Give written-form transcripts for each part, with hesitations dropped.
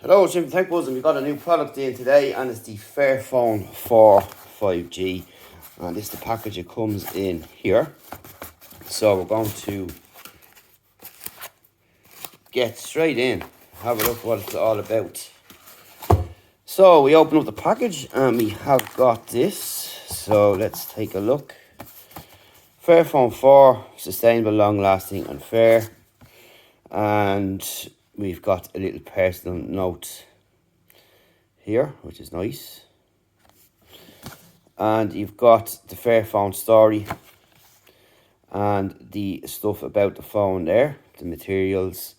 Hello, Jim Tech Buzz, and we've got a new product in today, and it's the Fairphone 4 5G, and this is the package it comes in here. So we're going to get straight in, have a look at what it's all about. So we open up the package and we have got this, so let's take a look. Fairphone 4, sustainable, long lasting and fair. And we've got a little personal note here, which is nice. And you've got the Fairphone story and the stuff about the phone there, the materials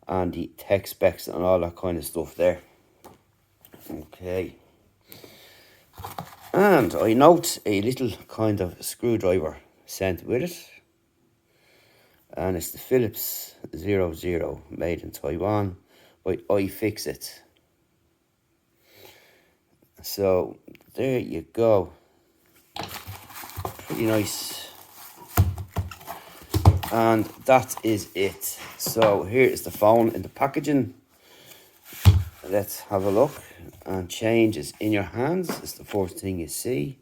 and the tech specs and all that kind of stuff there. Okay. And I note a little kind of screwdriver sent with it. And it's the Philips 00 made in Taiwan by iFixit. So there you go. Pretty nice. And that is it. So here is the phone in the packaging. Let's have a look. And change is in your hands. It's the first thing you see.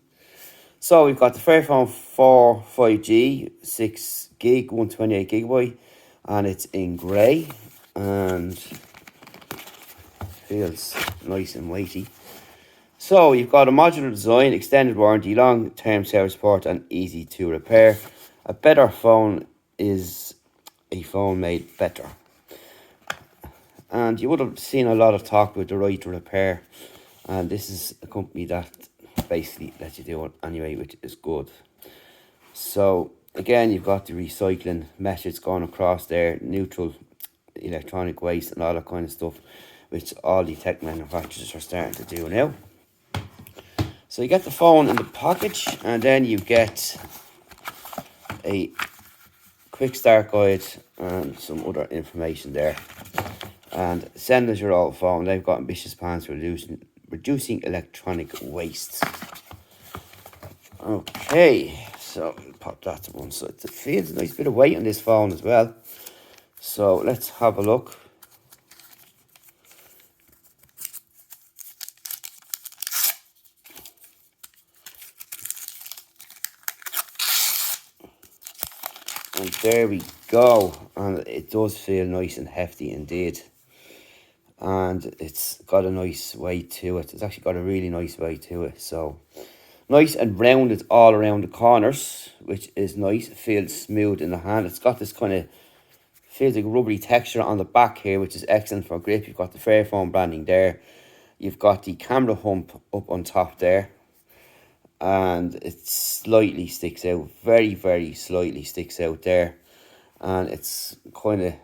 So we've got the Fairphone 4 5G, 6 gig, 128 gigabyte, and it's in grey and feels nice and weighty. So you've got a modular design, extended warranty, long-term service support, and easy to repair. A better phone is a phone made better. And you would have seen a lot of talk about the right to repair, and this is a company that basically lets you do it anyway, which is good. So again, you've got the recycling methods going across there, neutral electronic waste and all that kind of stuff, which all the tech manufacturers are starting to do now. So you get the phone in the package, and then you get a quick start guide and some other information there. And send us your old phone. They've got ambitious plans for reducing electronic waste. Okay, so pop that to one side. It feels a nice bit of weight on this phone as well. So let's have a look. And there we go. And it does feel nice and hefty indeed. And it's got a nice weight to it. It's actually got a really nice weight to it. So nice and rounded all around the corners, which is nice. It feels smooth in the hand. It's got this kind of, feels like rubbery texture on the back here, which is excellent for grip. You've got the Fairphone branding there. You've got the camera hump up on top there. And it slightly sticks out. Very, very slightly sticks out there. And it's kind of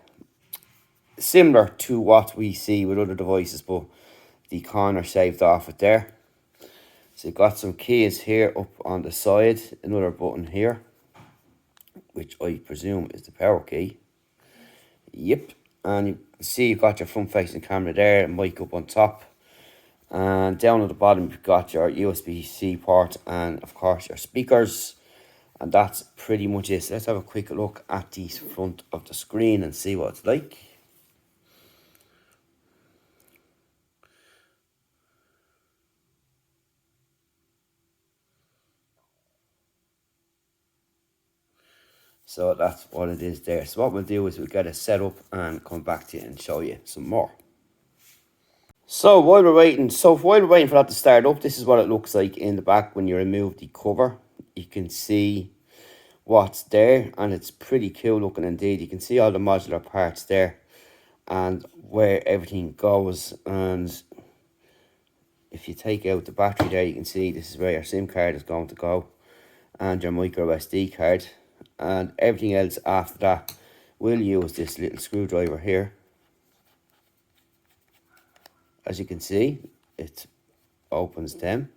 similar to what we see with other devices, but the corner shaved off it there. So you've got some keys here up on the side, another button here, which I presume is the power key. Yep, and you can see you've got your front facing camera there, mic up on top, and down at the bottom you've got your USB-C port and of course your speakers, and that's pretty much it. So let's have a quick look at the front of the screen and see what it's like. So that's what it is there. So what we'll do is we'll get it set up and come back to you and show you some more. So while we're waiting for that to start up, this is what it looks like in the back when you remove the cover. You can see what's there, and it's pretty cool looking indeed. You can see all the modular parts there and where everything goes. And if you take out the battery there, you can see this is where your SIM card is going to go and your micro SD card. And everything else after that will use this little screwdriver here. As you can see, it opens them.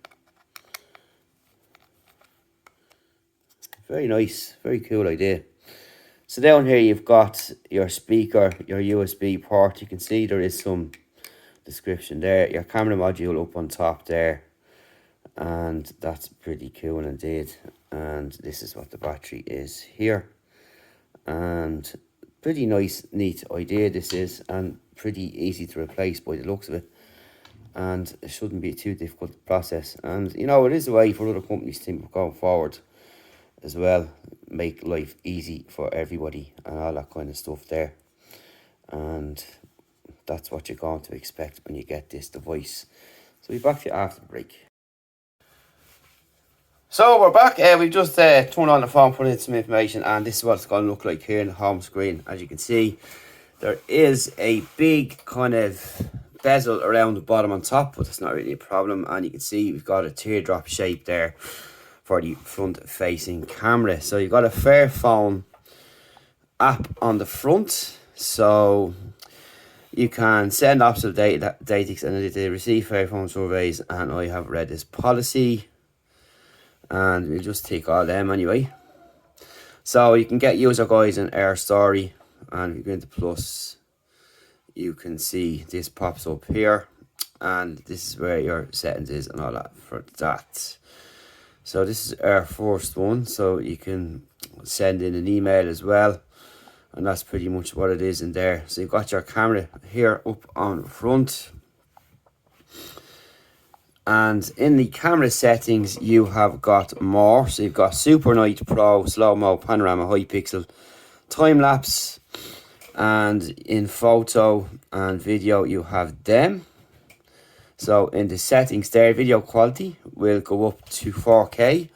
Very nice, very cool idea. So down here you've got your speaker, your USB port. You can see there is some description there. Your camera module up on top there. And that's pretty cool indeed. And this is what the battery is here. And pretty nice, neat idea this is. And pretty easy to replace by the looks of it, and it shouldn't be too difficult to process. And you know, it is a way for other companies to think of going forward as well, make life easy for everybody and all that kind of stuff there. And that's what you're going to expect when you get this device. So we'll be back to you after the break. So we're back. We've just turned on the phone, put in some information, and this is what it's going to look like here in the home screen. As you can see, there is a big kind of bezel around the bottom on top, but it's not really a problem. And you can see we've got a teardrop shape there for the front facing camera. So you've got a Fairphone app on the front, so you can send optional data and they receive Fairphone surveys, and I have read this policy, and we'll just take all them anyway. So you can get user guides and Air Story, and if you go into plus, you can see this pops up here, and this is where your settings is and all that for that. So this is our first one, so you can send in an email as well, and that's pretty much what it is in there. So you've got your camera here up on the front, and in the camera settings you have got more. So you've got Super Night, Pro, Slow Mo, Panorama, High Pixel, Time Lapse, and in photo and video you have them. So in the settings there, video quality will go up to 4K,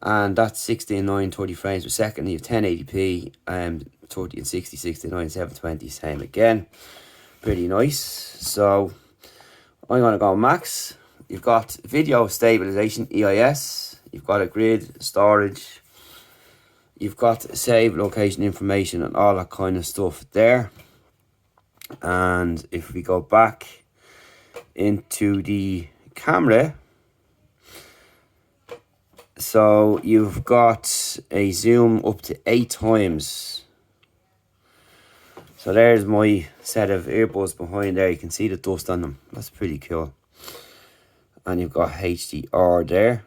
and that's 16:9 30 frames per second. You have 1080p, 30 and 60, 69, 720, same again. Pretty nice. So I'm going to go max. You've got video stabilization, EIS. You've got a grid, storage. You've got save location information and all that kind of stuff there. And if we go back into the camera, so you've got a zoom up to 8 times. So there's my set of earbuds behind there. You can see the dust on them. That's pretty cool. And you've got HDR there.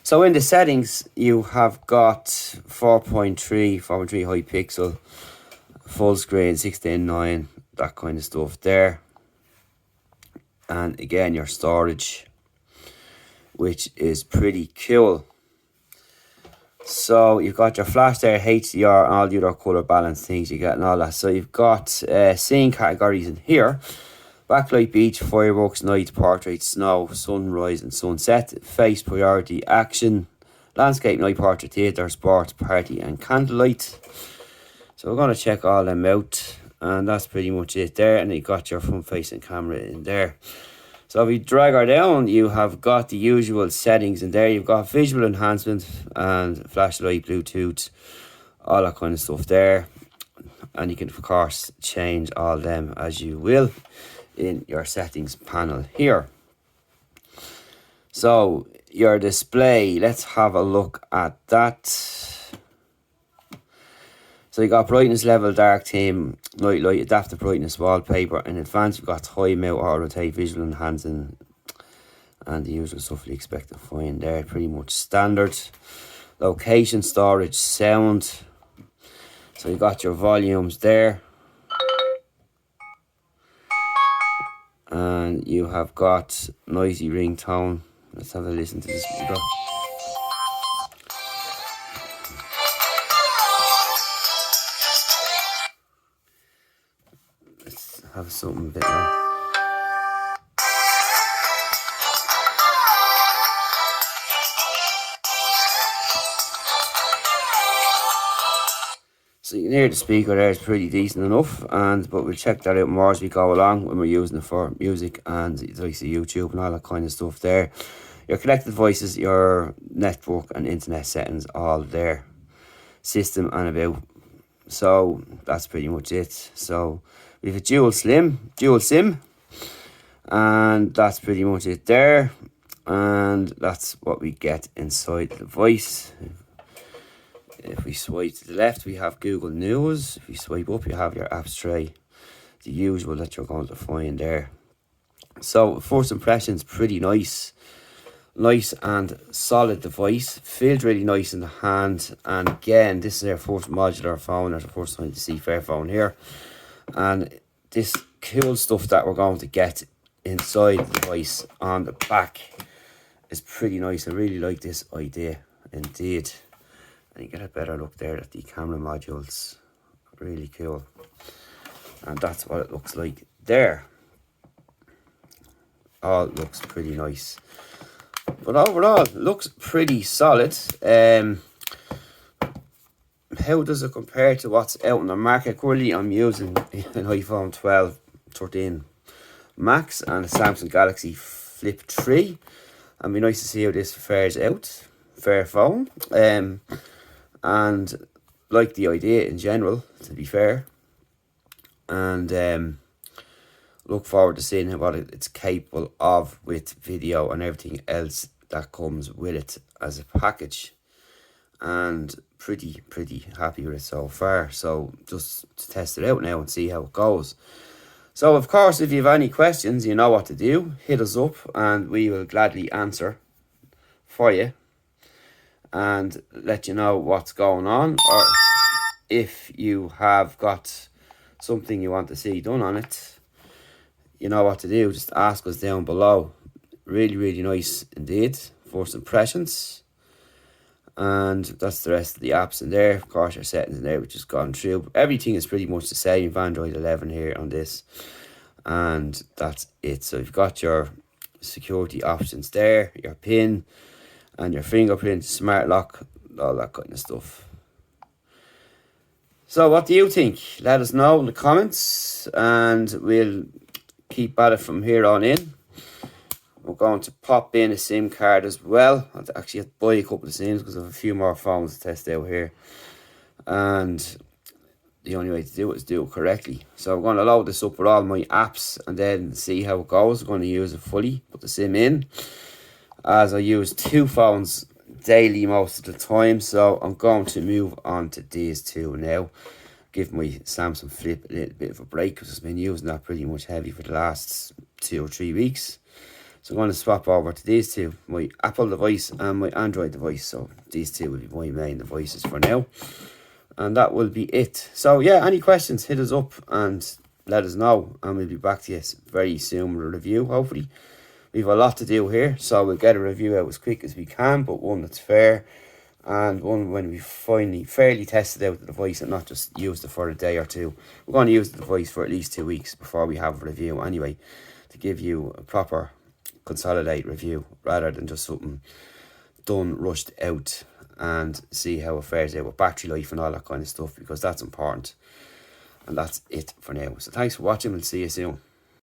So in the settings, you have got 4.3 high pixel, full screen, 16:9, that kind of stuff there. And again, your storage, which is pretty cool. So you've got your flash there, HDR, and all the other colour balance things you get and all that. So you've got scene categories in here: backlight, beach, fireworks, night, portrait, snow, sunrise and sunset, face, priority, action, landscape, night, portrait, theatre, sports, party and candlelight. So we're going to check all them out, and that's pretty much it there. And you got your front facing camera in there. So if we drag her down, you have got the usual settings in there. You've got visual enhancement and flashlight, Bluetooth, all that kind of stuff there. And you can of course change all them as you will in your settings panel here. So your display, let's have a look at that. So you got brightness level, dark theme, night light, adaptive brightness, wallpaper. In advanced, you've got high mount, auto rotate, visual enhancing, and the usual stuff you expect to find there. Pretty much standard. Location, storage, sound. So you got your volumes there. And you have got noisy ringtone. Let's have a listen to this speaker. Let's have something a bit more. So you can hear the speaker there is pretty decent enough, but we'll check that out more as we go along when we're using it for music and like YouTube and all that kind of stuff there. Your connected voices, your network and internet settings, all there. System and about. So that's pretty much it. So we have a dual SIM, and that's pretty much it there. And that's what we get inside the device. If we swipe to the left, we have Google News. If you swipe up, you have your apps tray, the usual that you're going to find there. So first impressions, pretty nice and solid device. Feels really nice in the hand. And again, this is our first modular phone. It's the first time to see Fairphone here, and this cool stuff that we're going to get inside the device on the back is pretty nice. I really like this idea indeed. And you get a better look there at the camera modules. Really cool. And that's what it looks like there. All looks pretty nice. But overall, it looks pretty solid. How does it compare to what's out in the market? Currently, I'm using an iPhone 12, 13 Max and a Samsung Galaxy Flip 3. And be nice to see how this fares out. Fairphone. And like the idea in general, to be fair. And look forward to seeing what it's capable of with video and everything else that comes with it as a package. And pretty happy with it so far. So just to test it out now and see how it goes. So of course, if you have any questions, you know what to do. Hit us up and we will gladly answer for you and let you know what's going on, or if you have got something you want to see done on it, you know what to do. Just ask us down below. Really nice indeed. First impressions. And that's the rest of the apps in there. Of course, your settings in there, which has gone through. Everything is pretty much the same with Android 11 here on this. And that's it. So you've got your security options there, your PIN, and your fingerprint, smart lock, all that kind of stuff. So what do you think? Let us know in the comments, and we'll keep at it from here on in. We're going to pop in a SIM card as well. I'll actually have to buy a couple of SIMs because I have a few more phones to test out here. And the only way to do it is do it correctly. So I'm going to load this up with all my apps and then see how it goes. I'm going to use it fully, put the SIM in, as I use 2 phones daily most of the time. So I'm going to move on to these 2 now. Give my Samsung Flip a little bit of a break because I've been using that pretty much heavy for the last 2 or 3 weeks. So I'm going to swap over to these 2, my Apple device and my Android device. So these 2 will be my main devices for now. And that will be it. So yeah, any questions, hit us up and let us know. And we'll be back to you very soon with a review, hopefully. We've a lot to do here, so we'll get a review out as quick as we can, but one that's fair. And one when we finally fairly tested out the device and not just used it for a day or 2. We're going to use the device for at least 2 weeks before we have a review anyway, to give you a proper consolidate review rather than just something done, rushed out, and see how it fares out with battery life and all that kind of stuff, because that's important. And that's it for now. So thanks for watching. We'll see you soon.